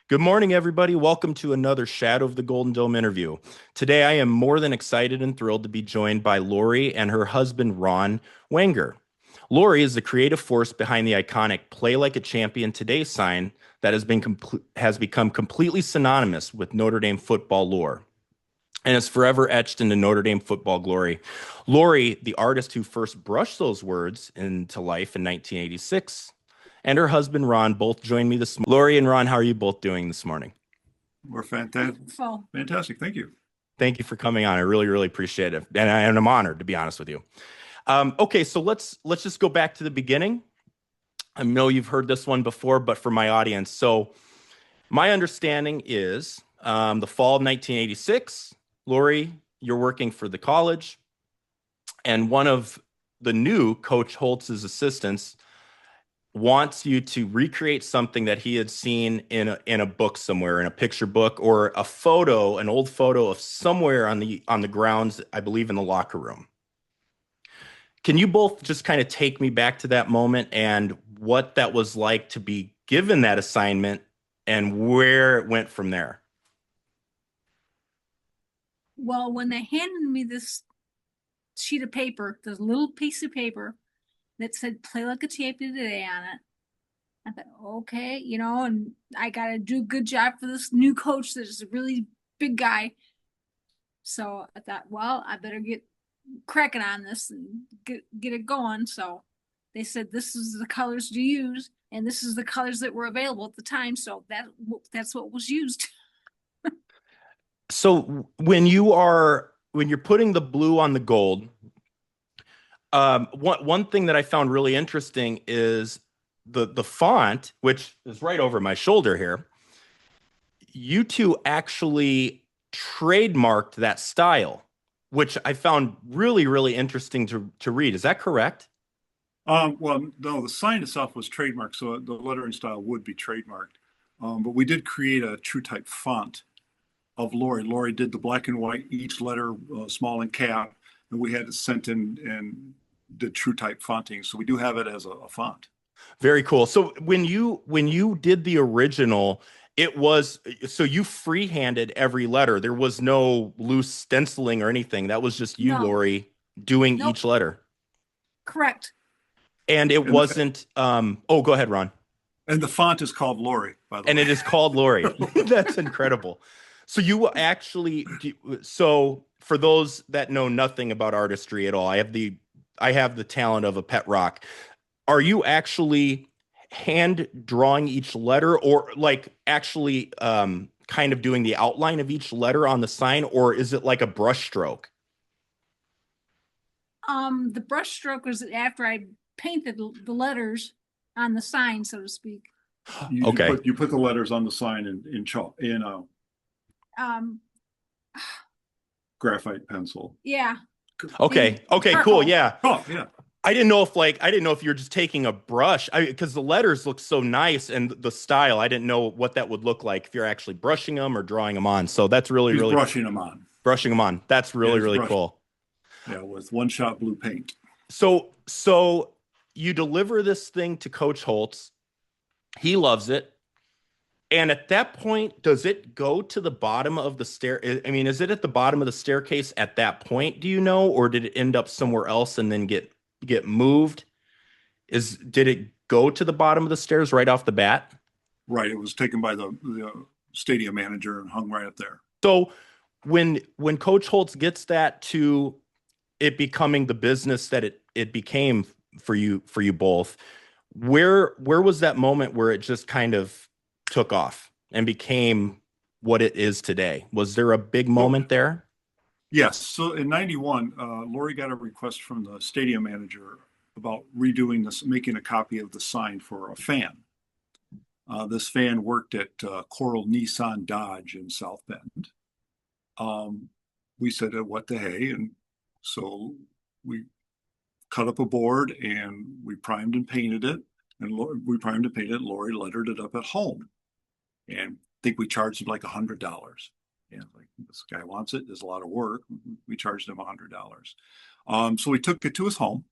Good morning, everybody. Welcome to another Shadow of the Golden Dome interview. Today, I am more than excited and thrilled to be joined by Laurie and her husband, Ron Wenger. Laurie is the creative force behind the iconic Play Like a Champion Today sign that has become completely synonymous with Notre Dame football lore and is forever etched into Notre Dame football glory. Laurie, the artist who first brushed those words into life in 1986, and her husband Ron both joined me this morning. Laurie and Ron, how are you both doing this morning? We're fantastic. Fantastic. Thank you. Thank you for coming on. I really appreciate it, and I'm honored to be honest with you. Okay, so let's just go back to the beginning. I know you've heard this one before, but for my audience, so my understanding is the fall of 1986. Laurie, you're working for the college, and one of the new Coach Holtz's assistants wants you to recreate something that he had seen in a book somewhere, in a picture book or a photo, an old photo of somewhere on the grounds, I believe in the locker room. Can you both just kind of take me back to that moment and what that was like to be given that assignment and where it went from there? Well, when they handed me this sheet of paper, this little piece of paper that said "Play Like a Champion Today" on it, I thought, okay, and I got to do a good job for this new coach that is a really big guy. So I thought, well, I better get cracking on this and get it going. So they said, this is the colors to use, and this is the colors that were available at the time. So that's what was used. So when you're putting the blue on the gold, one thing that I found really interesting is the font, which is right over my shoulder here. You two actually trademarked that style, which I found really interesting to read. Is that correct? Well, no, the sign itself was trademarked, so the lettering style would be trademarked. But we did create a true type font of Laurie. Laurie did the black and white, each letter small in cap, and we had it sent in and did true type fonting. So we do have it as a font. Very cool. So when you did the original, it was so you freehanded every letter. There was no loose stenciling or anything. That was just you, No. Laurie, doing Nope. each letter. Correct. And it wasn't oh, go ahead, Ron. And the font is called Laurie, by the way. And it is called Laurie. That's incredible. So you actually, so for those that know nothing about artistry at all, I have the talent of a pet rock. Are you actually hand drawing each letter, or like actually kind of doing the outline of each letter on the sign, or is it like a brush stroke? The brush stroke was after I painted the letters on the sign, so to speak. Okay. You put the letters on the sign in chalk, Um, graphite pencil. yeah. Okay. Okay, Purple. cool. Yeah. Oh, yeah. I didn't know if you're just taking a brush, because the letters look so nice and the style. I didn't know what that would look like if you're actually brushing them or drawing them on. So that's really brushing them on. Brushing them on. That's really cool. Yeah, with one-shot blue paint. So you deliver this thing to Coach Holtz. He loves it. And at that point, does it go to the bottom of the stair? I mean, is it at the bottom of the staircase at that point, do you know, or did it end up somewhere else and then get moved? Did it go to the bottom of the stairs right off the bat? Right. It was taken by the stadium manager and hung right up there. So when Coach Holtz gets that to it becoming the business that it became for you both, where was that moment where it just kind of took off and became what it is today? Was there a big moment there? Yes. So in 91, Laurie got a request from the stadium manager about redoing this, making a copy of the sign for a fan. This fan worked at Coral Nissan Dodge in South Bend. We said, what the hey? And so we cut up a board and we primed and painted it. And Laurie lettered it up at home. And I think we charged him like $100. Yeah, like, this guy wants it. There's a lot of work. We charged him $100. So we took it to his home.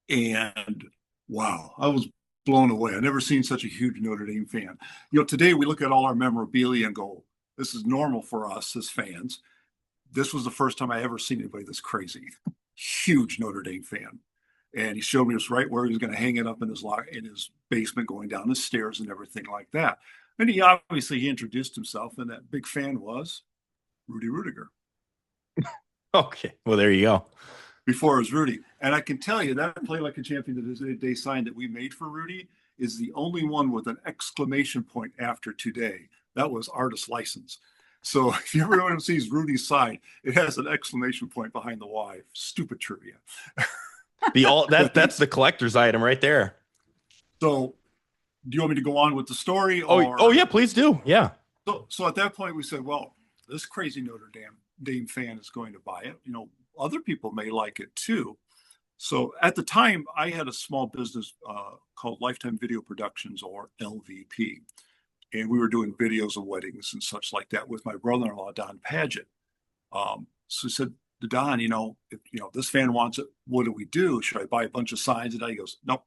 And wow, I was blown away. I've never seen such a huge Notre Dame fan. You know, today we look at all our memorabilia and go, this is normal for us as fans. This was the first time I ever seen anybody this crazy. Huge Notre Dame fan. And he showed me this right where he was going to hang it up in his basement, going down the stairs and everything like that. And he introduced himself, and that big fan was Rudy Rudiger. Okay. Well, there you go. Before it was Rudy. And I can tell you that Play Like a Champion that they signed that we made for Rudy is the only one with an exclamation point after today. That was artist license. So if you ever want to see Rudy's sign, it has an exclamation point behind the Y. Stupid trivia. That's the collector's item right there. So do you want me to go on with the story? Oh yeah, please do. Yeah. So at that point we said, well, this crazy Notre Dame fan is going to buy it. You know, other people may like it too. So at the time, I had a small business called Lifetime Video Productions, or LVP. And we were doing videos of weddings and such like that with my brother-in-law, Don Paget. So he said to Don, if this fan wants it, what do we do? Should I buy a bunch of signs? And he goes, nope.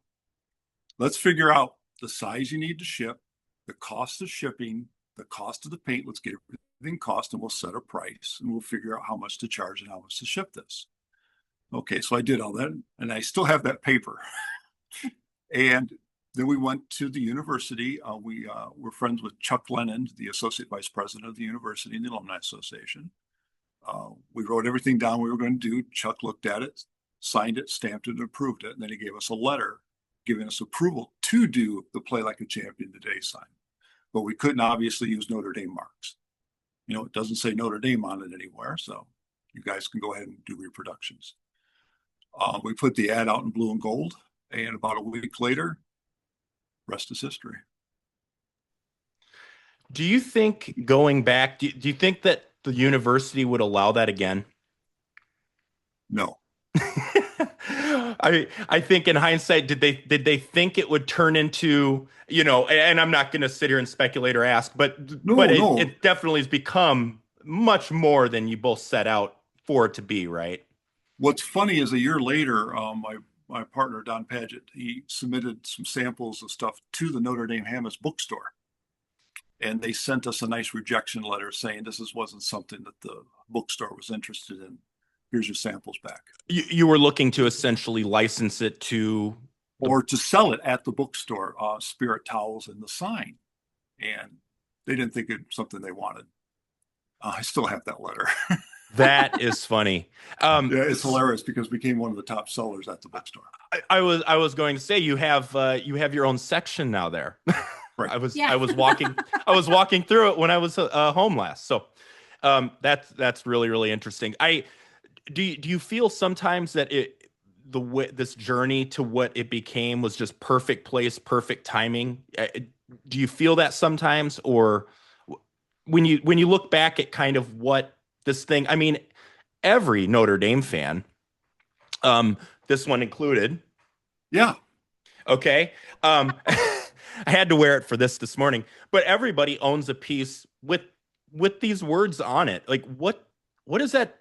Let's figure out the size you need to ship, the cost of shipping, the cost of the paint. Let's get everything cost, and we'll set a price, and we'll figure out how much to charge and how much to ship this. Okay, so I did all that, and I still have that paper. And then we went to the university. We were friends with Chuck Lennon, the associate vice president of the university and the Alumni Association. We wrote everything down we were going to do. Chuck looked at it, signed it, stamped it, and approved it. And then he gave us a letter giving us approval to do the Play Like a Champion Today sign. But we couldn't obviously use Notre Dame marks. It doesn't say Notre Dame on it anywhere. So you guys can go ahead and do reproductions. We put the ad out in blue and gold. And about a week later, rest is history. Do you think going back, do you think that the university would allow that again? No. I think in hindsight, did they think it would turn into, and I'm not going to sit here and speculate or ask, but it definitely has become much more than you both set out for it to be, right? What's funny is a year later, my partner, Don Paget, he submitted some samples of stuff to the Notre Dame Hammonds bookstore. And they sent us a nice rejection letter saying this wasn't something that the bookstore was interested in. Here's your samples back. You were looking to essentially license it to... Or to sell it at the bookstore, spirit towels and the sign. And they didn't think it was something they wanted. I still have that letter. That is funny. Yeah, it's hilarious because we became one of the top sellers at the bookstore. I was going to say you have your own section now there. Right. I was walking through it when I was home last. So that's really, really interesting. Do you feel sometimes that this journey to what it became was just perfect place, perfect timing? Do you feel that sometimes, or when you look back at kind of what this thing, I mean, every Notre Dame fan, this one included. Yeah. Okay. I had to wear it for this morning, but everybody owns a piece with these words on it. Like what does that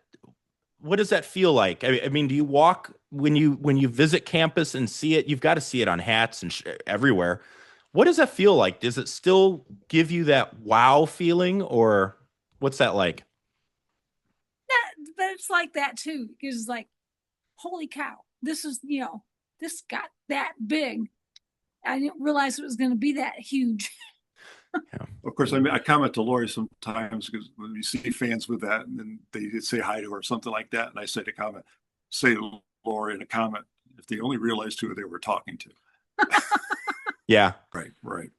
feel like? I mean, do you walk when you visit campus and see it? You've got to see it on hats and everywhere. What does that feel like? Does it still give you that wow feeling, or what's that like? But it's like that too, because it's like, holy cow, this this got that big. I didn't realize it was going to be that huge. Yeah. Of course, I comment to Laurie sometimes because when you see fans with that, and then they say hi to her or something like that, and I say to Laurie in a comment, if they only realized who they were talking to. Yeah. Right.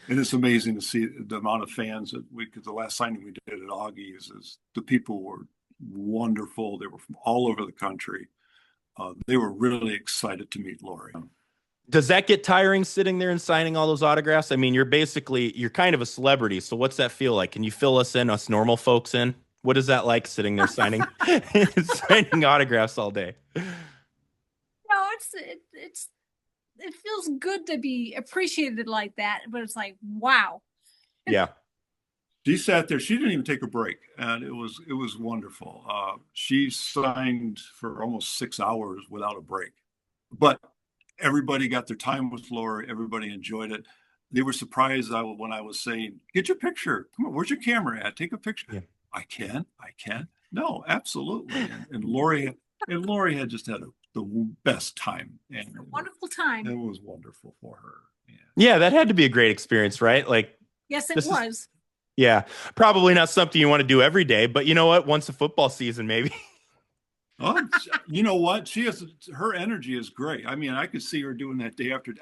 And it's amazing to see the amount of fans that because the last signing we did at Augie's is the people were wonderful. They were from all over the country. They were really excited to meet Laurie. Does that get tiring sitting there and signing all those autographs? I mean, you're kind of a celebrity. So what's that feel like? Can you fill us normal folks in? What is that like sitting there signing autographs all day? No, it feels good to be appreciated like that, but it's like, wow. Yeah. She sat there. She didn't even take a break, and it was wonderful. She signed for almost 6 hours without a break. But everybody got their time with Laurie. Everybody enjoyed it. They were surprised when I was saying, "Get your picture. Come on, where's your camera at? Take a picture." Yeah. I can. No, absolutely. And Laurie had just had the best time, and Wonderful time. it was wonderful for her. Yeah. Yeah, that had to be a great experience, right? Like Yes, it this is was. yeah, probably not something you want to do every day, but you know what? Once a football season, maybe. Oh, you know what? Her energy is great. I mean, I could see her doing that day after.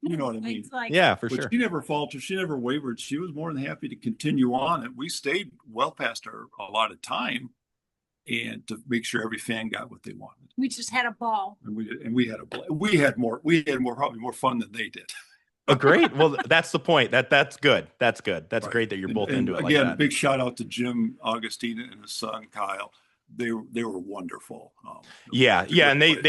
You know what I mean? It's like, Yeah, for But sure. she never faltered. She never wavered. She was more than happy to continue on. And we stayed well past our allotted time and to make sure every fan got what they wanted. we just had a ball. And we had probably more fun than they did. Oh, great. Well, that's the point. That's good. That's good. That's Right. great that you're both And into it like again, that. big shout out to Jim Augustine and his son Kyle. They were wonderful. Yeah, It's a yeah, great and place.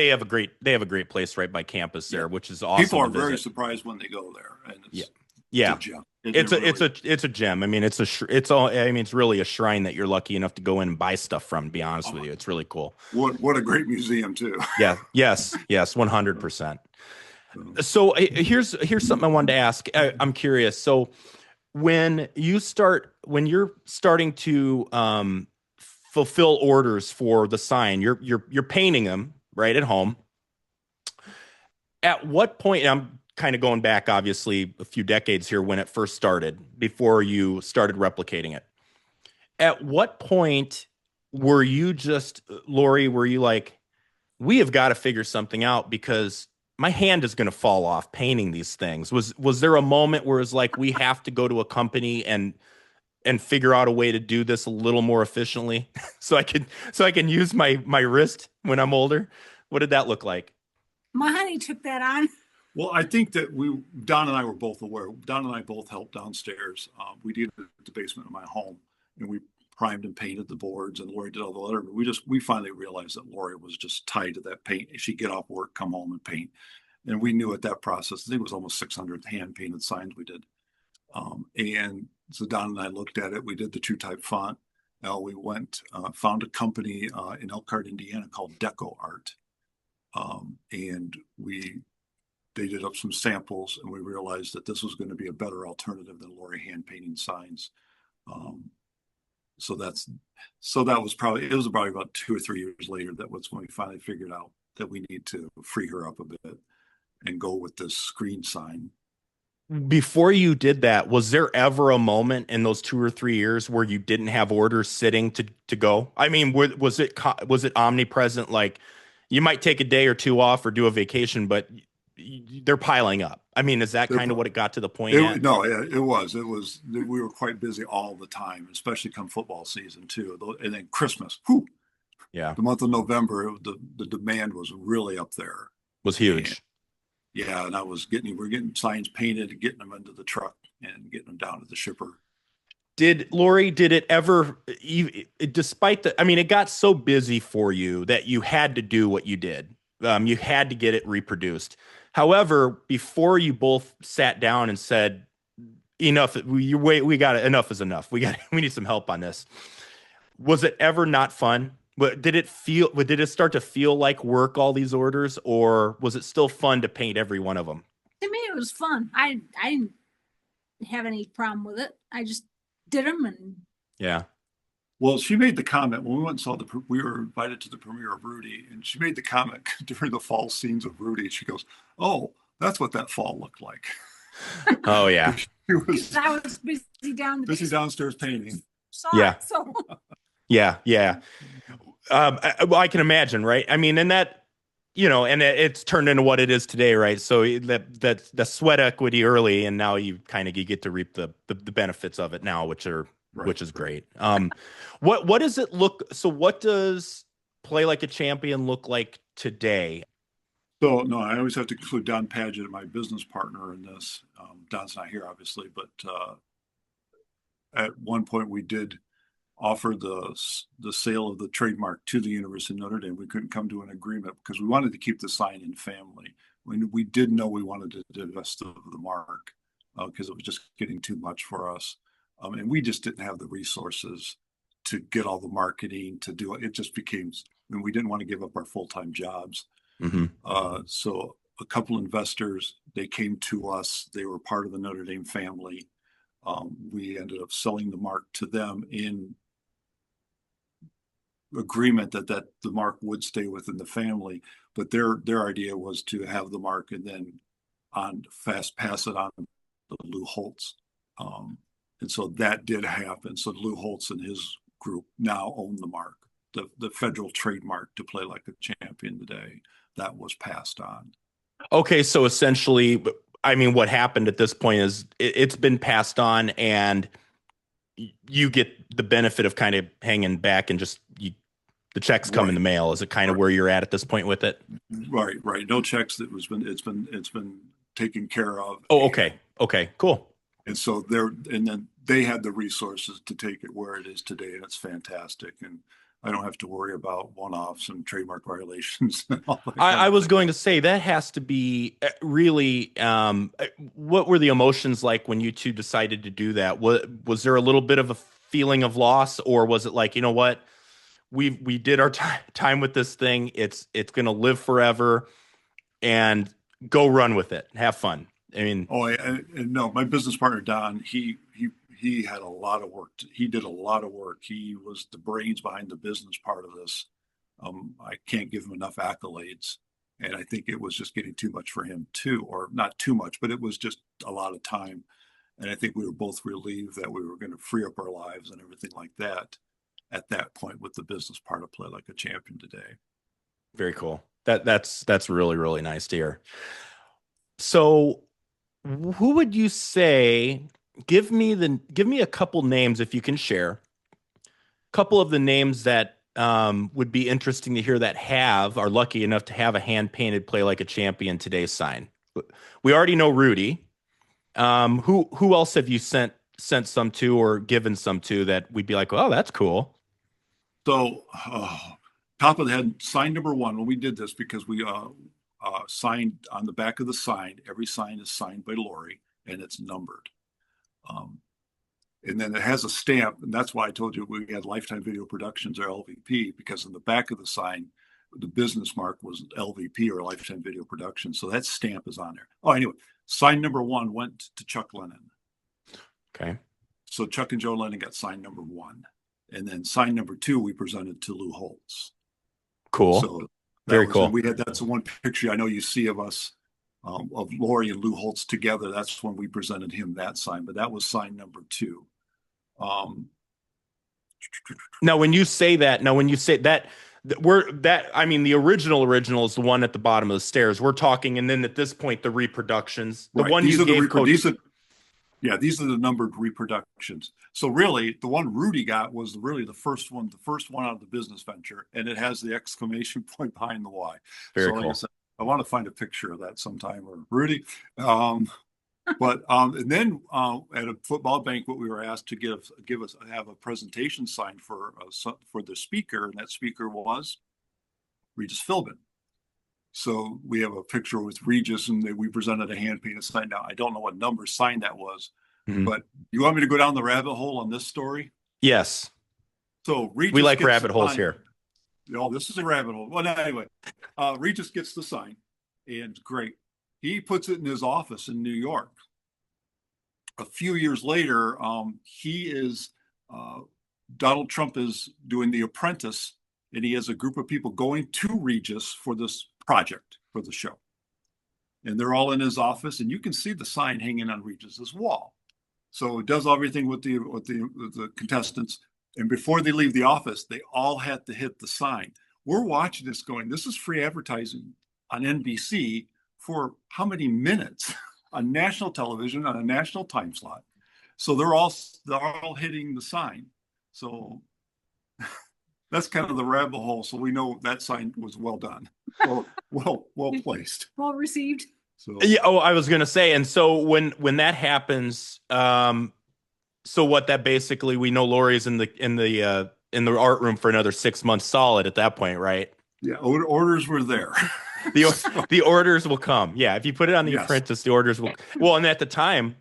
they have a great place right by campus there, Yeah. which is awesome People are to very visit. surprised when they go there, and Yeah. it's Yeah. a gem. It's a gem. I mean, it's all. I mean, it's really a shrine that you're lucky enough to go in and buy stuff from. To be honest with you, it's really cool. What a great museum too. Yeah. Yes. 100%. So, So here's something I wanted to ask. I'm curious. So when you're starting to fulfill orders for the sign, you're painting them right at home. At what point? I'm kind of going back, obviously, a few decades here when it first started, before you started replicating it. At what point were you just, Laurie, were you like, we have got to figure something out because my hand is going to fall off painting these things? Was there a moment where it's like, we have to go to a company and figure out a way to do this a little more efficiently so I can use my wrist when I'm older? What did that look like? My honey took that on. well, I think that Don and I were both aware. Don and I both helped downstairs. We did it at the basement of my home, and we primed and painted the boards, and Lori did all the lettering. We finally realized that Lori was just tied to that paint. She'd get off work, come home and paint. And we knew at that process, I think it was almost 600 hand painted signs we did. And so Don and I looked at it. We did the TrueType font. We found a company in Elkhart, Indiana called Deco Art. And they did up some samples, and we realized that this was going to be a better alternative than Lori hand painting signs. So that was probably about 2 or 3 years later that was when we finally figured out that we need to free her up a bit and go with this screen sign. Before you did that, was there ever a moment in those 2 or 3 years where you didn't have orders sitting to go? I mean, was it omnipresent? Like, you might take a day or two off or do a vacation, but they're piling up. I mean, is that kind of what it got to the point? No, it was. We were quite busy all the time, especially come football season too. And then Christmas, whew, Yeah, the month of November, the demand was really up there. was huge. And, yeah, and we're getting signs painted and getting them into the truck and getting them down to the shipper. Lori, did it ever, despite I mean, it got so busy for you that you had to do what you did. You had to get it reproduced. However, before you both sat down and said, enough, we got it. Enough is enough. We need some help on this. Was it ever not fun? Did it start to feel like work, all these orders, or was it still fun to paint every one of them? To me, it was fun. I didn't have any problem with it. I just did them, and Yeah. Well, she made the comment when we went and saw we were invited to the premiere of Rudy, and she made the comment during the fall scenes of Rudy. She goes, "Oh, that's what that fall looked like." Oh yeah. I was busy downstairs painting. Yeah. So Yeah. I can imagine, right? I mean, and that, and it's turned into what it is today, right? So that the sweat equity early, and now you get to reap the benefits of it now, which is great. What does it look? So what does Play Like a Champion look like today? So no, I always have to include Don Padgett, my business partner, in this. Don's not here, obviously, but at one point we did offer the sale of the trademark to the University of Notre Dame. We couldn't come to an agreement because we wanted to keep the sign in family. We did know we wanted to divest of the mark because it was just getting too much for us. And we just didn't have the resources to get all the marketing to do it. It just became, and we didn't want to give up our full-time jobs. Mm-hmm. So a couple investors. They came to us. They were part of the Notre Dame family. We ended up selling the mark to them in agreement that the mark would stay within the family. But their idea was to have the mark and then pass it on to Lou Holtz. And so that did happen. So Lou Holtz and his group now own the mark, the federal trademark to play like a champion today. That was passed on. Okay, so essentially, I mean, what happened at this point is it's been passed on, and you get the benefit of kind of hanging back and just the checks come in the mail. Is it kind of where you're at this point with it? Right. No checks. It's been taken care of. Oh, okay, cool. And so then they had the resources to take it where it is today, and it's fantastic. And I don't have to worry about one-offs and trademark violations. And all that I was going to say that has to be really. What were the emotions like when you two decided to do that? Was there a little bit of a feeling of loss, or was it like, you know what, we did our time with this thing. It's going to live forever, and go run with it, have fun. I mean, and no, my business partner Don, he had a lot of work. He did a lot of work. He was the brains behind the business part of this. I can't give him enough accolades, and I think it was just getting too much for him too, or not too much, but it was just a lot of time. And I think we were both relieved that we were going to free up our lives and everything like that at that point with the business part of Play Like a Champion today. very cool. That's really, really nice to hear. So, who would you say? Give me a couple names if you can share. A couple of the names that would be interesting to hear that are lucky enough to have a hand painted Play Like a Champion today sign. We already know Rudy. Who else have you sent some to or given some to that we'd be like, oh, that's cool? So, top of the head, sign number one, when we did this, because we signed on the back of the sign, every sign is signed by Laurie and it's numbered. And then it has a stamp, and that's why I told you we had Lifetime Video Productions or LVP, because in the back of the sign, the business mark was LVP or Lifetime Video Productions. So that stamp is on there. Oh, anyway, sign number one went to Chuck Lennon. Okay. So Chuck and Joe Lennon got sign number one. And then sign number two, we presented to Lou Holtz. Cool. So very cool. That's the one picture I know you see of us, of Laurie and Lou Holtz together. That's when we presented him that sign, but that was sign number two. Now, when you say that, I mean, the original is the one at the bottom of the stairs. We're talking, and then at this point, the reproductions, the one you gave Coach. These are the numbered reproductions. So really, the one Rudy got was really the first one out of the business venture, and it has the exclamation point behind the Y. Very cool. Like I want to find a picture of that sometime, or Rudy. And then at a football banquet, we were asked to have a presentation signed for the speaker, and that speaker was Regis Philbin. So we have a picture with Regis, and we presented a hand painted sign. Now I don't know what number sign that was, but you want me to go down the rabbit hole on this story? Yes. So Regis, we like rabbit holes here. Oh, this is a rabbit hole. Well, anyway, Regis gets the sign, and great. He puts it in his office in New York. A few years later, Donald Trump is doing The Apprentice, and he has a group of people going to Regis for this project for the show. And they're all in his office, and you can see the sign hanging on Regis's wall. So it does everything with the contestants. And before they leave the office, they all had to hit the sign. We're watching this going, this is free advertising on NBC for how many minutes on national television on a national time slot. So they're all hitting the sign. So that's kind of the rabbit hole. So we know that sign was well done, well placed, well received. So yeah. Oh, I was gonna say, and so when that happens, so what? That basically we know Laurie's in the art room for another 6 months solid at that point, right? Yeah, orders were there. The orders will come. Yeah, if you put it on The Apprentice, the orders will. Well, and at the time,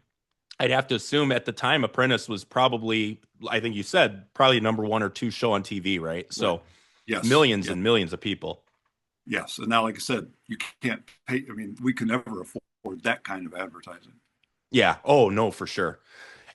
I'd have to assume at the time, Apprentice was probably, I think you said, probably number 1 or 2 show on TV, right? So, yes, millions and millions of people. Yes. And now, like I said, you can't pay. I mean, we can never afford that kind of advertising. Yeah. Oh no, for sure.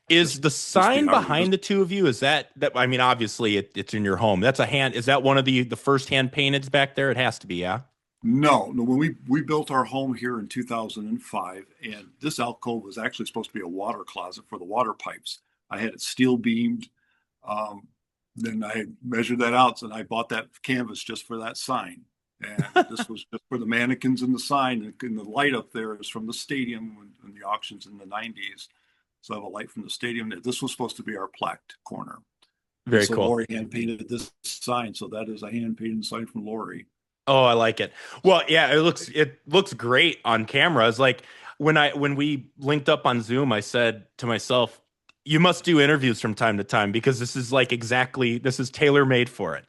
Is the Just the sign hourly. behind the two of you? Is that I mean, obviously it's in your home. That's a hand. Is that one of the first hand painteds back there? It has to be, yeah. No, no. When we built our home here in 2005, and this alcove was actually supposed to be a water closet for the water pipes. I had it steel beamed. Um, then I measured that out, and I bought that canvas just for that sign. And this was just for the mannequins and the sign. And the light up there is from the stadium and the auctions in the 90s. So I have a light from the stadium there. This was supposed to be our plaqued corner. And Very so cool. Laurie hand painted this sign. So that is a hand painted sign from Laurie. Oh, I like it. Well, yeah, it looks great on camera. It's like when we linked up on Zoom, I said to myself, "You must do interviews from time to time because this is like exactly this is tailor made for it."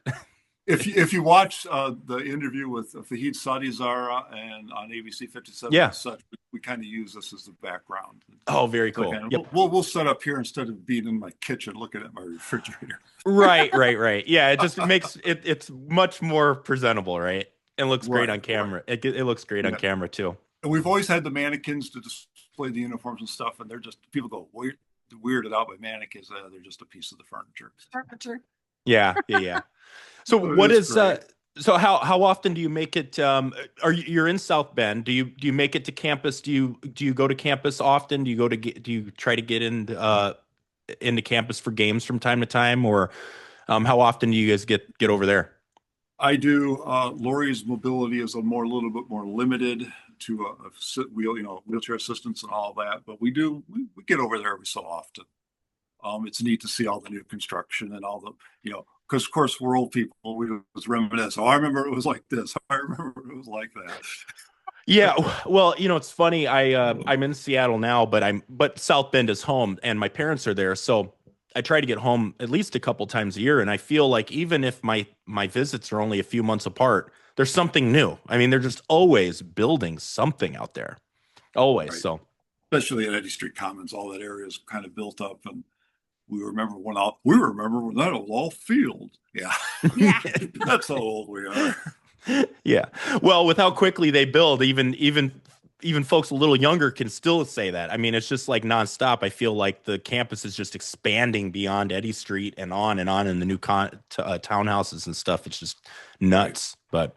If you watch the interview with Fahid Sadi Zara and on ABC 57 Yeah. and such, we kind of use this as the background. Oh, very So cool. kind Yep. of, we'll set up here instead of being in my kitchen looking at my refrigerator. Right, right, right. Yeah, it just makes it's much more presentable, right? It looks great Right, on right. camera. It looks great on Yeah. camera too. And we've always had the mannequins to display the uniforms and stuff, and they're just people go weirded out by mannequins. They're just a piece of the furniture. Furniture. Yeah, yeah, yeah. So But what it's is great. so how often do you make it are you're in South Bend? Do you make it to campus? Do you go to campus often? Do you try to get into campus for games from time to time or how often do you guys get over there? I do. Laurie's mobility is a little bit more limited to wheelchair assistance and all that. But we get over there every so often. It's neat to see all the new construction and all the, because of course we're old people. We was reminisce. Oh, I remember it was like this. I remember it was like that. Yeah, well, it's funny. I'm in Seattle now, but South Bend is home, and my parents are there, so I try to get home at least a couple times a year. And I feel like even if my visits are only a few months apart, there's something new. I mean, they're just always building something out there, always. Right. So Especially at Eddy Street Commons, all that area is kind of built up, and we remember when that was all field. Yeah, Yeah. that's how old we are. yeah. Well, with how quickly they build, even folks a little younger can still say that. I mean, it's just like nonstop. I feel like the campus is just expanding beyond Eddy Street and on in the new townhouses and stuff. It's just nuts. But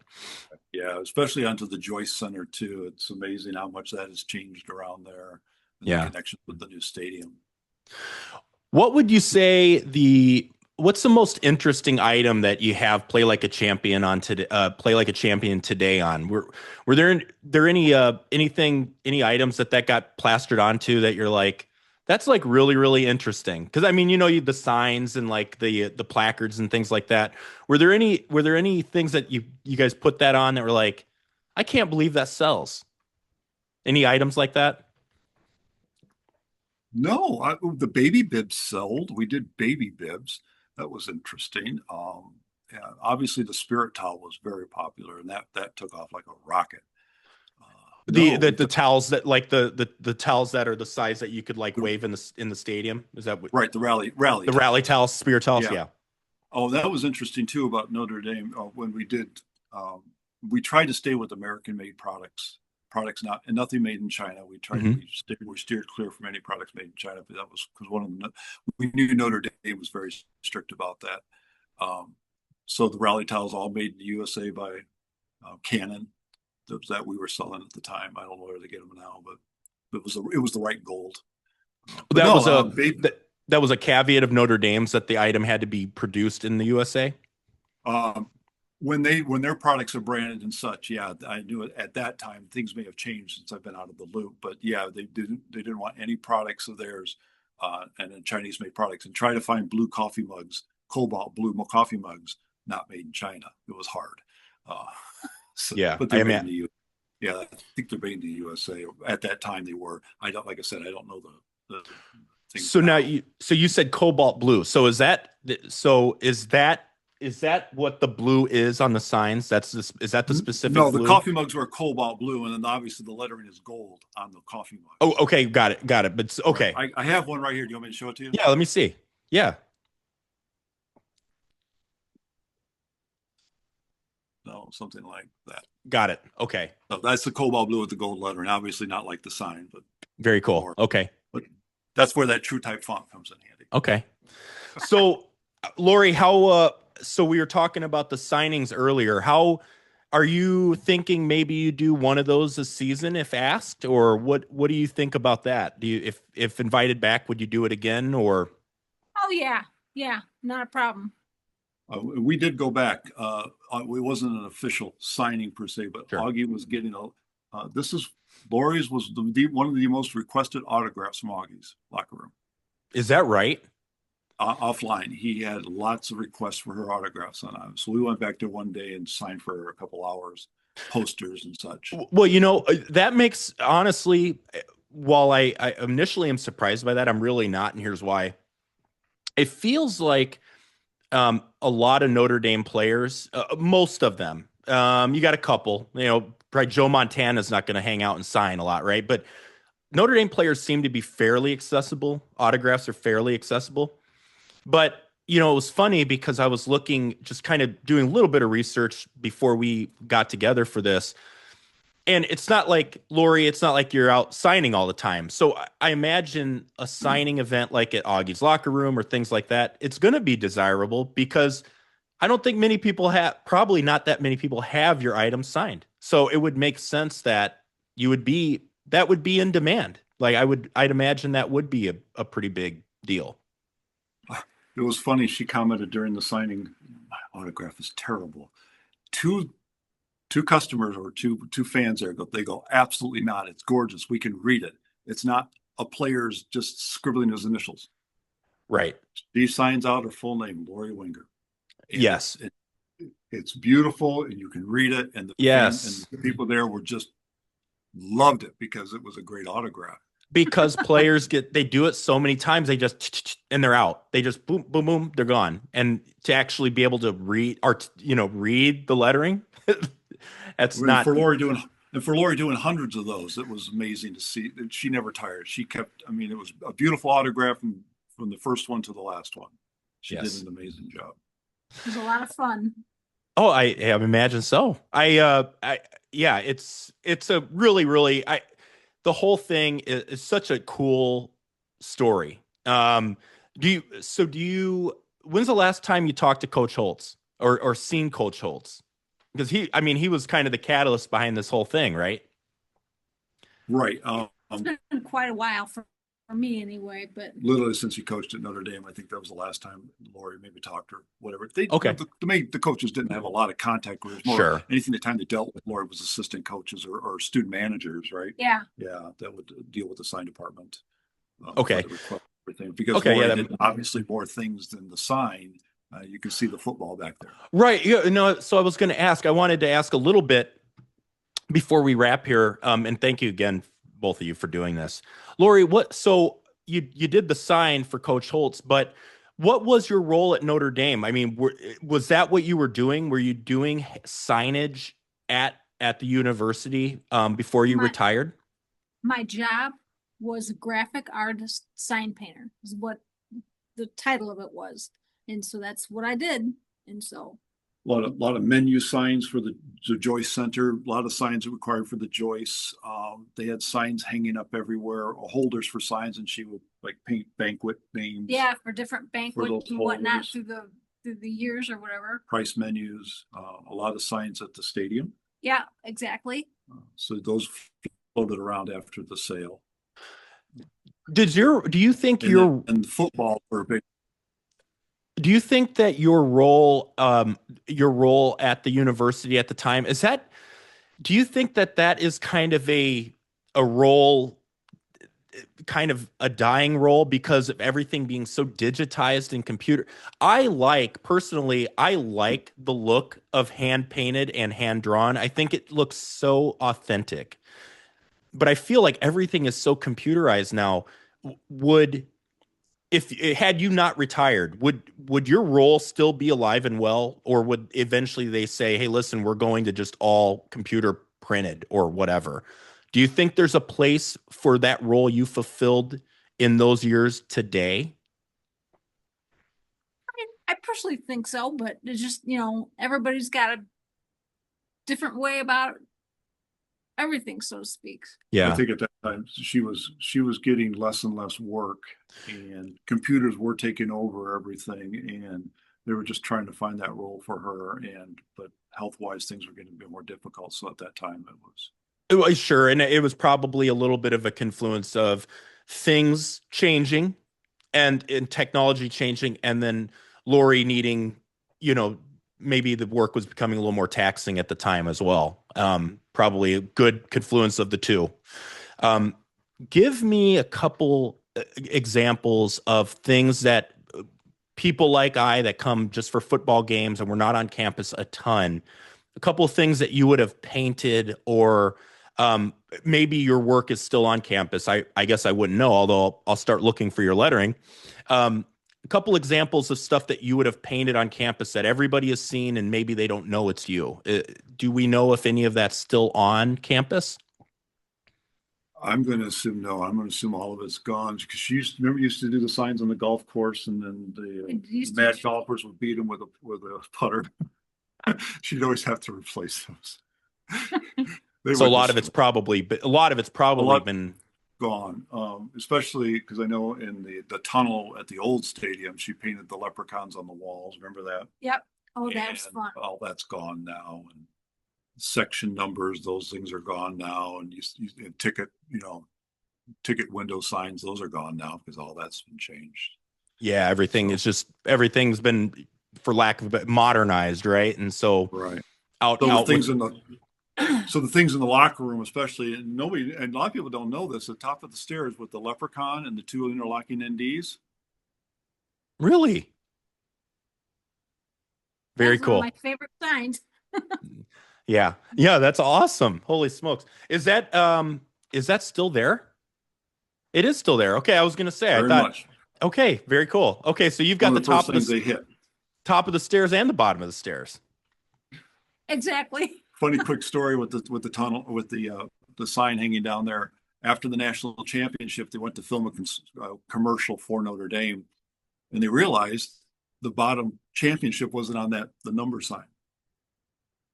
Yeah, especially onto the Joyce Center too. It's amazing how much that has changed around there, and the yeah. connection with the new stadium. What would you say what's the most interesting item that you have play like a champion on today play like a champion today on? Were there any items that got plastered onto that you're like that's like really really interesting? Because I mean, the signs and like the placards and things like that. Were there any things that you guys put that on that were like I can't believe that sells? Any items like that? No, the baby bibs sold. We did baby bibs. That was interesting. Yeah, obviously the spirit towel was very popular, and that took off like a rocket. Uh, The no, the we the took towels that like the towels that are the size that you could like wave in the stadium. Is that what right the rally the rally towels. towels, spear towels? Yeah. Yeah. Oh, that was interesting too about Notre Dame. When we did, we tried to stay with American-made products not and nothing made in China. Hmm. We steered clear from any products made in China, but that was because we knew Notre Dame was very strict about that. Um, so the rally towels all made in the USA by Canon that we were selling at the time. I don't know where they get them now, but it was the right gold. But That no, was a baby. that was a caveat of Notre Dame's that the item had to be produced in the USA. Um, when their products are branded and such, yeah, I knew it at that time. Things may have changed since I've been out of the loop, but yeah, they didn't want any products of theirs, and then Chinese made products and try to find blue coffee mugs, cobalt blue coffee mugs, not made in China. It was hard. Uh, Yeah, but I they're made mean, in the U. Yeah, I think they're made in the USA. At that time, they were. I don't, like I said, I don't know the things so now now. you said cobalt blue. So is that what the blue is on the signs? Is that the specific No, the blue? coffee mugs were cobalt blue, and then obviously the lettering is gold on the coffee Oh, mugs. okay, got it, got it. But Right. okay, I have one right here. Do you want me to show it to you? yeah. Let me see. Yeah. No, something like that. Got it. Okay. So that's the cobalt blue with the gold lettering. Obviously not like the sign, but Very cool. more. Okay. But that's where that true type font comes in handy. Okay. So, Laurie, so we were talking about the signings earlier. How are you thinking maybe you do one of those a season if asked, or what do you think about that? Do you, if invited back, would you do it again or? Oh yeah, yeah, not a problem. We did go back. It wasn't an official signing per se, but Sure. Augie was getting this is Laurie's was one of the most requested autographs from Augie's locker room. Is that right? Offline, he had lots of requests for her autographs on it. So we went back there one day and signed for her a couple hours, posters and such. Well, that makes honestly, while I initially am surprised by that, I'm really not, and here's why. It feels like a lot of Notre Dame players, most of them. You got a couple, probably Joe Montana's not going to hang out and sign a lot, right? But Notre Dame players seem to be fairly accessible. Autographs are fairly accessible. But, it was funny because I was looking, just kind of doing a little bit of research before we got together for this. And it's not like, Laurie, it's not like you're out signing all the time. So I imagine a signing event like at Augie's locker room or things like that, it's going to be desirable because I don't think many people probably not that many people have your items signed. So it would make sense that that would be in demand. Like I'd imagine that would be a pretty big deal. It was funny. She commented during the signing, "My autograph is terrible." Two customers or two fans there they go, "Absolutely not. It's gorgeous. We can read it. It's not a player's just scribbling his initials." Right. She signs out her full name, Laurie Wenger. And yes. It's beautiful and you can read it. And yes. And the people there were just loved it because it was a great autograph. Because players they do it so many times, they just, and they're out. They just boom, boom, boom, they're gone. And to actually be able to read or, read the lettering, that's not for Laurie doing hundreds of those. It was amazing to see. She never tired. She kept, it was a beautiful autograph from the first one to the last one. She did an amazing job. It was a lot of fun. Oh, I imagine so. Yeah, it's a really, really, the whole thing is such a cool story. When's the last time you talked to Coach Holtz or seen Coach Holtz? Because he was kind of the catalyst behind this whole thing, right? Right. It's been quite a while for me anyway, but literally since he coached at Notre Dame, I think that was the last time Laurie maybe talked or whatever. Okay. The coaches didn't have a lot of contact with her. Sure. Anything the time they dealt with Laurie was assistant coaches or student managers, right? Yeah. Yeah, that would deal with the sign department. Okay. Because Laurie did obviously more things than the sign. You can see the football back there. Right. Yeah. So I was going to ask. I wanted to ask a little bit before we wrap here. And thank you again, both of you, for doing this. Laurie, so you did the sign for Coach Holtz, but what was your role at Notre Dame? Was that what you were doing? Were you doing signage at the university before you retired? My job was a graphic artist sign painter, is what the title of it was. And so that's what I did. And so a lot of menu signs for the Joyce Center, a lot of signs required for the Joyce. They had signs hanging up everywhere, holders for signs, and she would paint banquet names. Yeah, for different banquets and whatnot through the years or whatever. Price menus, a lot of signs at the stadium. Yeah, exactly. So those floated around after the sale. Do you think and football were a big. Do you think that your role at the university at the time do you think that is kind of a role, kind of a dying role because of everything being so digitized and computer? Personally, I like the look of hand painted and hand drawn. I think it looks so authentic, but I feel like everything is so computerized now. Had you not retired, would your role still be alive and well, or would eventually they say, "Hey, listen, we're going to just all computer printed or whatever"? Do you think there's a place for that role you fulfilled in those years today? I personally think so, but it's just, everybody's got to different way about everything, so to speak. I Yeah. think at that time she was getting less and less work, and computers were taking over everything, and they were just trying to find that role for her. But health wise, things were getting a bit more difficult. So at that time, it was. Sure. And it was probably a little bit of a confluence of things changing and in technology changing, and then Laurie needing, you know, maybe the work was becoming a little more taxing at the time as well. Probably a good confluence of the two. Um, Give me a couple examples of things that people like I that come just for football games and we're not on campus a ton, a couple of things that you would have painted, or maybe your work is still on campus. I guess I wouldn't know, although I'll start looking for your lettering. A couple examples of stuff that you would have painted on campus that everybody has seen and maybe they don't know it's you. Do we know if any of that's still on campus? I'm going to assume no. I'm going to assume all of it's gone because used to do the signs on the golf course, and then the mad golfers would beat them with a putter. She'd always have to replace those. So a lot of it's probably, but a lot of it's probably been gone. Especially because I know in the tunnel at the old stadium, she painted the leprechauns on the walls. Remember that? Yep. Oh, that was fun. All that's gone now, and section numbers, those things are gone now, and and ticket window signs, those are gone now because all that's been changed. Yeah, everything's been, for lack of a modernized, right? And so right out the things in the locker room, especially, and a lot of people don't know this, the top of the stairs with the leprechaun and the two interlocking NDs. Really? Very That's one of cool. my favorite signs. Yeah. Yeah, that's awesome. Holy smokes. Is that still there? It is still there. Okay, I was gonna say, I Very thought, much. okay, very cool. Okay, so you've got the top of things they hit. top of the stairs and the bottom of the stairs. Exactly. Funny quick story with the tunnel with the sign hanging down there. After the national championship, they went to film a commercial for Notre Dame, and they realized the bottom championship wasn't on the number sign.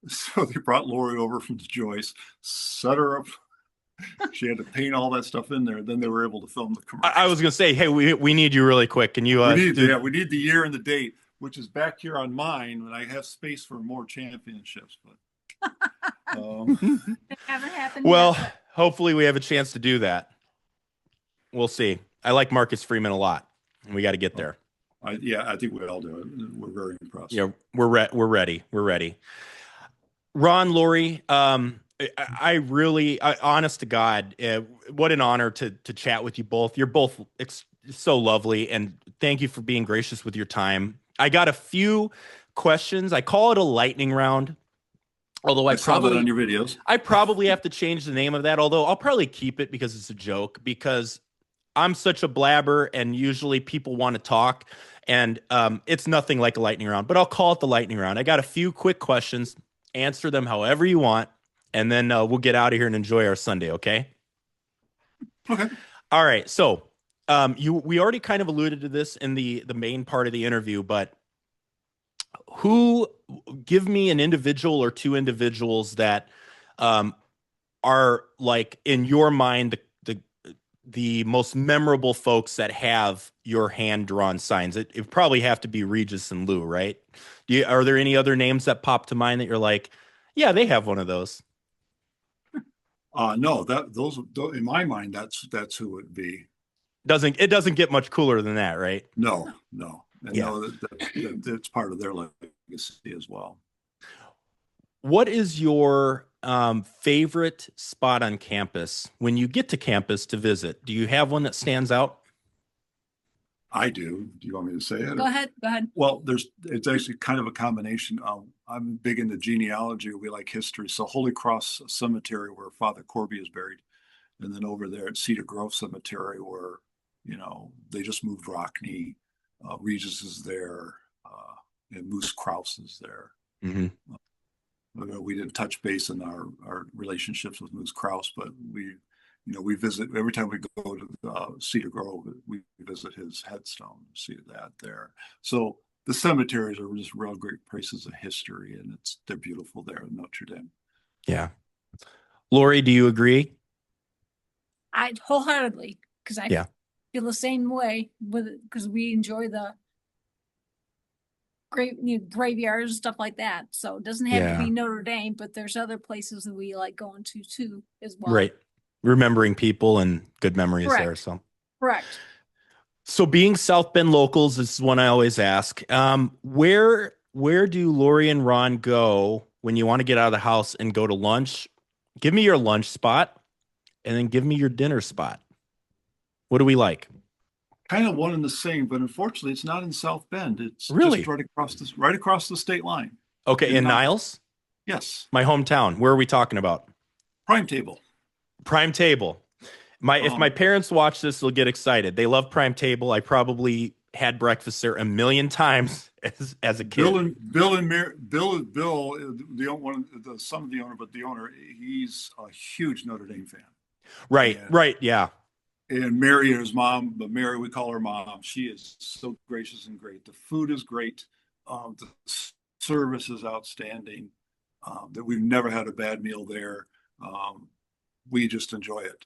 So they brought Laurie over from the Joyce, set her up. She had to paint all that stuff in there. Then they were able to film the commercial. I was gonna say, hey, we need you really quick. Can you? We need the year and the date, which is back here on mine, and I have space for more championships. But haven't happened well, yet. hopefully we have a chance to do that. We'll see. I like Marcus Freeman a lot, and we got to get there. I think we all do it. We're very impressed. Yeah, we're ready. We're ready. Ron, Laurie, I really, honest to God, what an honor to chat with you both. You're both so lovely, and thank you for being gracious with your time. I got a few questions. I call it a lightning round, although I saw that on your videos. I probably have to change the name of that, although I'll probably keep it because it's a joke, because I'm such a blabber and usually people want to talk, and it's nothing like a lightning round, but I'll call it the lightning round. I got a few quick questions. Answer them however you want, and then we'll get out of here and enjoy our Sunday, okay? Okay. All right. So we already kind of alluded to this in the main part of the interview, but give me an individual or two individuals that are, like, in your mind, the most memorable folks that have your hand-drawn signs. It probably have to be Regis and Lou, right? Are there any other names that pop to mind that you're like, yeah, they have one of those? No, those in my mind, that's who it would be. It doesn't get much cooler than that, right? No. And yeah. no, that's part of their legacy as well. What is your favorite spot on campus when you get to campus to visit? Do you have one that stands out? I do. Do you want me to say it? Go ahead. Well, it's actually kind of a combination. I'm big into genealogy. We like history. So Holy Cross Cemetery, where Father Corby is buried, and then over there at Cedar Grove Cemetery, where they just moved Rockney. Regis is there, and Moose Krause is there. Mm-hmm. We didn't touch base in our relationships with Moose Krause, but we visit every time we go to Cedar Grove. We visit his headstone, see that there. So the cemeteries are just real great places of history, and they're beautiful there in Notre Dame. Yeah. Laurie, do you agree? I wholeheartedly, because I Yeah. feel the same way with it, because we enjoy the graveyards and stuff like that. So it doesn't have to Yeah. be Notre Dame, but there's other places that we like going to too as well. Right. Remembering people and good memories there. Correct. So, Correct. so being South Bend locals, this is one I always ask. Where do Lori and Ron go when you want to get out of the house and go to lunch? Give me your lunch spot and then give me your dinner spot. What do we like? Kind of one and the same, but unfortunately, it's not in South Bend. It's just Really? right across the state line Okay, in in Niles. Niles, Yes, my hometown. Where are we talking about? Prime Table. Prime Table. My if my Um, parents watch this, they'll get excited. They love Prime Table. I probably had breakfast there a million times as a kid. Bill, the one, the son of the owner, but the owner, he's a huge Notre Dame fan. Right, And right, yeah. Mary, his mom, but Mary, we call her mom. She is so gracious and great. The food is great. The service is outstanding. That we've never had a bad meal there. We just enjoy it.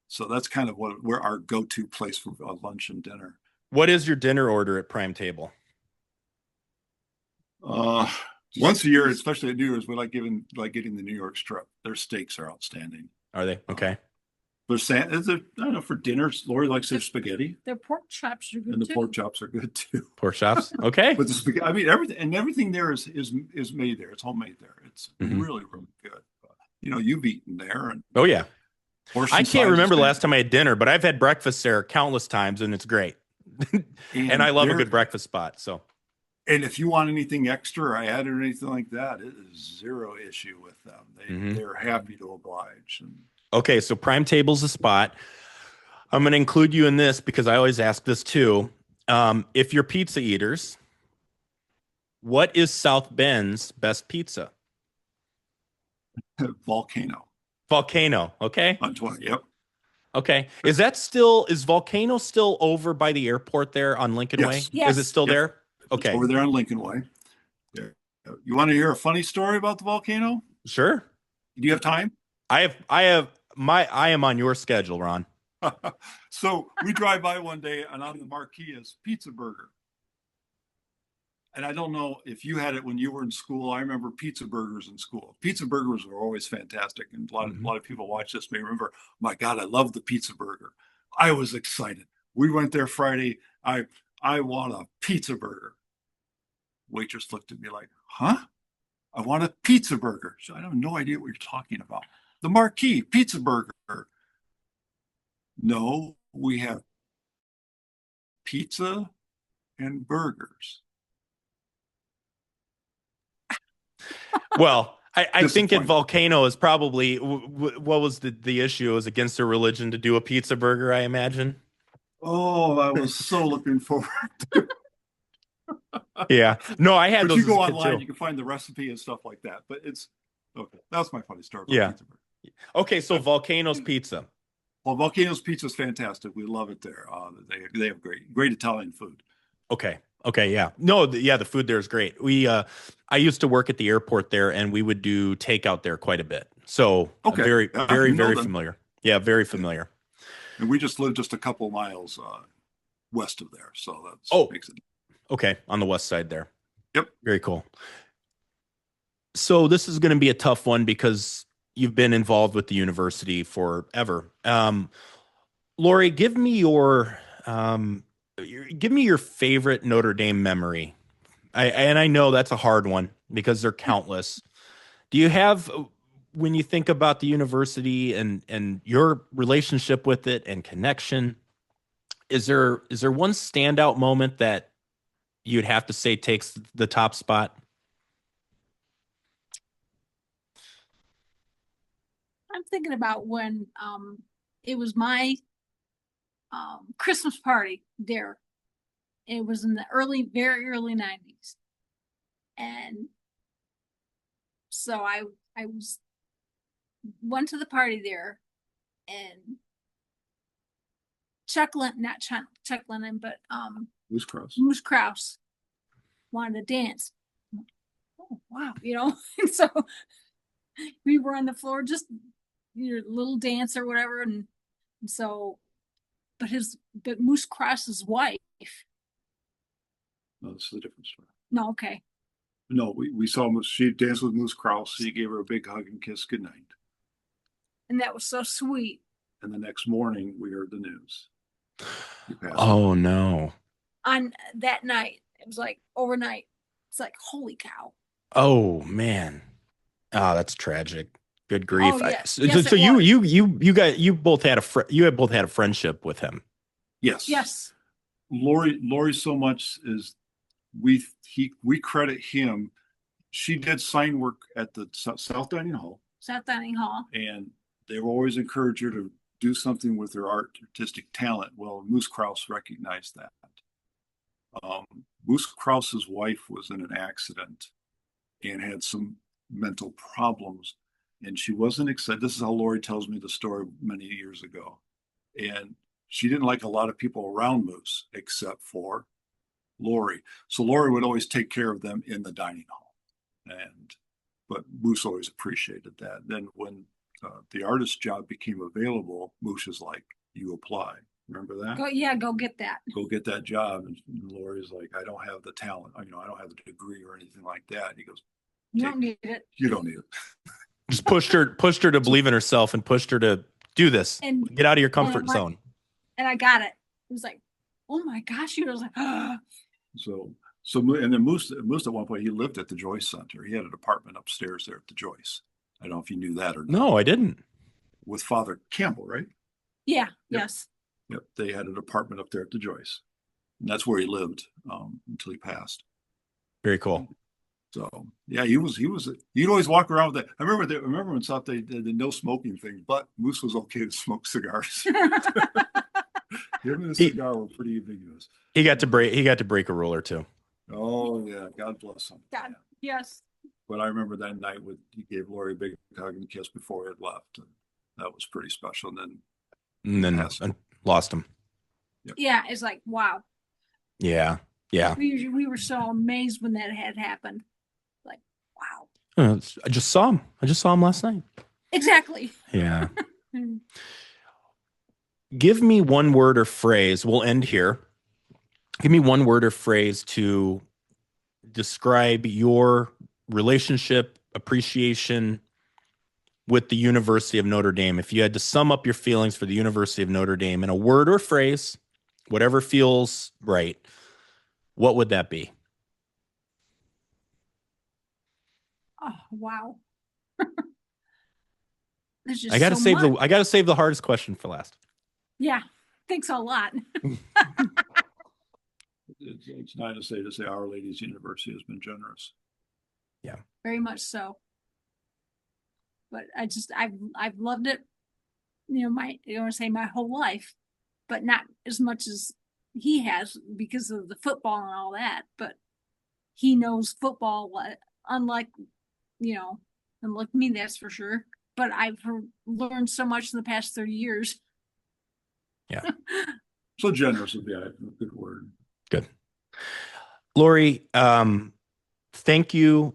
So that's kind of where our go-to place for lunch and dinner. What is your dinner order at Prime Table? Uh, Once a year, especially at New Year's, we getting the New York strip. Their steaks are outstanding. Are they? Okay. I don't know, for dinners, Lori likes their spaghetti, Their pork chops are good and the too. pork chops are good too. Pork chops. Okay. But the spaghetti, I mean, everything there is made there. It's homemade there. It's really, really good. You've eaten there, and Oh yeah. portion I can't size is remember the good. last time I had dinner, but I've had breakfast there countless times and it's great. And I And love a good breakfast spot. So, if you want anything extra or added or anything like that, it is zero issue with them. They're happy to oblige. And okay, so Prime Table's a spot. I'm going to include you in this because I always ask this too. If you're pizza eaters, what is South Bend's best pizza? Volcano Volcano. Okay. on 20. Yep. Okay. Is Volcano still over by the airport there on Lincoln Way? Yes. Is it Yes. still Yep. there? It's Okay. over there on Lincoln Way. There. You want to hear a funny story about the volcano? Sure. Do you have time? I am on your schedule, Ron. So we drive by one day, and on the marquee is Pizza Burger. And I don't know if you had it when you were in school. I remember pizza burgers in school. Pizza burgers were always fantastic, and a lot of people watch this may remember. My God, I love the pizza burger. I was excited. We went there Friday. I want a pizza burger. Waitress looked at me like, "Huh? I want a pizza burger." So I have no idea what you're talking about. The marquee pizza burger. No, we have pizza and burgers. Well, I think at Disappointing. Volcano is probably what was the issue? It was against their religion to do a pizza burger, I imagine. Oh, I was so looking forward to. Yeah. No, I had But those you as a go kid online, too. you can find the recipe and stuff like that. But it's okay. That's my funny story about Yeah. pizza burger. Okay, so Volcano's Pizza. Well, Volcano's Pizza is fantastic. We love it there. They have great Italian food. Okay. Okay, yeah. No, the food there is great. I used to work at the airport there and we would do takeout there quite a bit. So, Okay, very yeah, very you know very them. familiar. Yeah, very familiar. And we just live just a couple miles west of there, so that Oh, makes it. okay, on the west side there. Yep. Very cool. So this is going to be a tough one because you've been involved with the university forever. Lori, give me your favorite Notre Dame memory. I know that's a hard one because they're countless. Do you have when you think about the university and your relationship with it and connection, is there one standout moment that you'd have to say takes the top spot? I'm thinking about when it was my Christmas party there. It was in the very early 90s. And so I went to the party there, and not Chuck Lennon, but Who's cross? Moose Krause wanted to dance. Oh wow, and so we were on the floor, just your little dance or whatever. And so, but Moose Cross's wife. No, this is a different story. No, okay. No, we saw Moose. She danced with Moose Krause. He gave her a big hug and kiss goodnight. And that was so sweet. And the next morning, we heard the news. Oh no. On that night, it was like overnight. It's like, holy cow. Oh man. Oh, that's tragic. Good grief. Oh, yes. So, Yes, so it was. you both had a friendship with him. Yes. Yes. Laurie so much is we credit him. She did sign work at the South Dining Hall, and they will always encourage her to do something with her artistic talent. Well, Moose Krause recognized that. Moose Krause's wife was in an accident and had some mental problems, and she wasn't excited. This is how Laurie tells me the story many years ago. And she didn't like a lot of people around Moose except for Laurie. So Laurie would always take care of them in the dining hall. But Moose always appreciated that. Then when the artist job became available, Moose is like, you apply. Remember that? Go get that. Go get that job. And Laurie's like, I don't have the talent. I don't have the degree or anything like that. And he goes, You don't need it. You don't need it. Just pushed her to believe in herself and pushed her to do this. And get out of your comfort zone. And I got it. It was like, oh my gosh. She was like, ah. And then Moose at one point, he lived at the Joyce Center. He had an apartment upstairs there at the Joyce. I don't know if you knew that or not. No, I didn't. With Father Campbell, right? Yeah. Yep. Yes. Yep. They had an apartment up there at the Joyce. And that's where he lived until he passed. Very cool. So yeah, he'd always walk around with that. I remember when South they did the no smoking thing, but Moose was okay to smoke cigars. Him and the cigar were pretty ambiguous. He got to break a rule or two. Oh yeah, God bless him. God, yeah. yes. But I remember that night he gave Laurie a big hug and kiss before he had left, and that was pretty special. And then lost him. Yep. Yeah, it's like wow. Yeah. We were so amazed when that had happened. Like wow. I just saw him last night. Exactly. Yeah. Give me one word or phrase. We'll end here. Give me one word or phrase to describe your relationship, appreciation with the University of Notre Dame. If you had to sum up your feelings for the University of Notre Dame in a word or phrase, whatever feels right, what would that be? Oh wow. I gotta save the hardest question for last. Yeah, thanks a lot. It's nice to say Our Lady's University has been generous. Yeah, very much so. But I've loved it. My whole life, but not as much as he has because of the football and all that. But he knows football, unlike me, that's for sure. But I've learned so much in the past 30 years. Yeah. So generous would be a good word. Good. Laurie, thank you,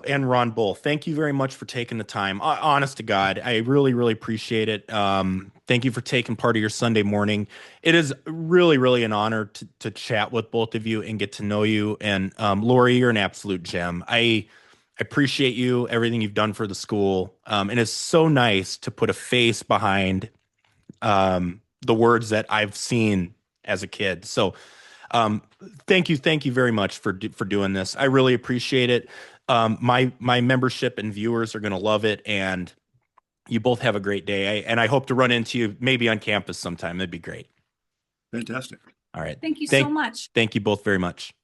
and Ron both. Thank you very much for taking the time. Honest to God, I really, really appreciate it. Thank you for taking part of your Sunday morning. It is really, really an honor to chat with both of you and get to know you. And Laurie, you're an absolute gem. I appreciate you, everything you've done for the school. And it's so nice to put a face behind the words that I've seen as a kid. So thank you very much for doing this. I really appreciate it. My membership and viewers are going to love it, and you both have a great day. And I hope to run into you maybe on campus sometime. That'd be great. Fantastic. All right. Thank you so much. Thank you both very much.